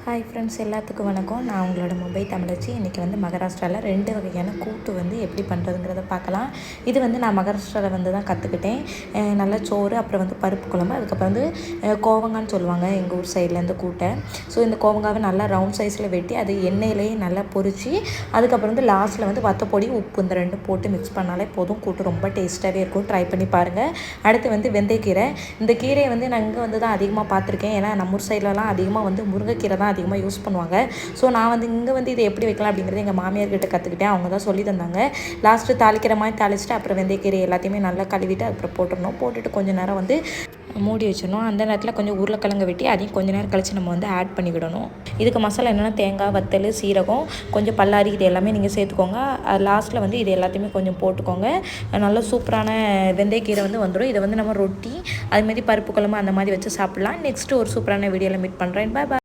Hi friends, எல்லாத்துக்கும் வணக்கம். நான் உங்களோட மொபைல் தமிழச்சி. இன்றைக்கி வந்து மகாராஷ்டிராவில் 2 வகையான கூட்டு வந்து எப்படி பண்ணுறதுங்கிறத பார்க்கலாம். இது வந்து நான் மகாராஷ்டிராவில் வந்து தான் கற்றுக்கிட்டேன். நல்லா சோறு, அப்புறம் வந்து பருப்பு குழம்பு, அதுக்கப்புறம் வந்து கோவங்கான்னு சொல்லுவாங்க எங்கள் ஊர் சைடில் இந்த கூட்டை. ஸோ இந்த கோவங்காவை நல்லா ரவுண்ட் சைஸில் வெட்டி அது எண்ணெயிலேயே நல்லா பொரித்து, அதுக்கப்புறம் வந்து லாஸ்ட்டில் வந்து வத்தப்பொடி, உப்பு இந்த ரெண்டும் போட்டு மிக்ஸ் பண்ணாலே போதும். கூட்டு ரொம்ப டேஸ்ட்டாகவே இருக்கும். ட்ரை பண்ணி பாருங்கள். அடுத்து வந்து வெந்தயக்கீரை. இந்த கீரையை வந்து நான் இங்கே வந்து தான் அதிகமாக பார்த்துருக்கேன். ஏன்னா நம்ம ஊர் சைட்லலாம் அதிகமாக வந்து முருங்கைக்கீரை தான் அதிகமாக யூஸ் பண்ணுவாங்க. ஸோ நான் வந்து இங்கே வந்து இதை எப்படி வைக்கலாம் அப்படிங்கிறது எங்கள் மாமியார்கிட்ட கற்றுக்கிட்டேன். அவங்க தான் சொல்லி தந்தாங்க. லாஸ்ட்டு தாளிக்கிற மாதிரி தாளிச்சுட்டு அப்புறம் வெந்தயக்கீரை எல்லாத்தையுமே நல்லா கழுவிட்டு அப்புறம் போட்டுட்டு கொஞ்சம் நேரம் வந்து மூடி வச்சிடணும். அந்த நேரத்தில் கொஞ்சம் உருளைக்கிழங்கு வெட்டி அதையும் கொஞ்சம் நேரம் கழித்து நம்ம வந்து ஆட் பண்ணி விடணும். இதுக்கு மசாலா என்னென்னா தேங்காய், வத்தல், சீரகம், கொஞ்சம் பல்லாரி, இது எல்லாமே நீங்கள் சேர்த்துக்கோங்க. லாஸ்ட்டில் வந்து இது எல்லாத்தையுமே கொஞ்சம் போட்டுக்கோங்க. நல்ல சூப்பரான வெந்தயக்கீரை வந்து வந்துடும். இதை வந்து நம்ம ரொட்டி அதுமாதிரி பருப்பு குழம்பு அந்த மாதிரி வச்சு சாப்பிட்லாம். நெக்ஸ்ட்டு ஒரு சூப்பரான வீடியோவில் மீட் பண்ணுறேன். பாய் பாய்.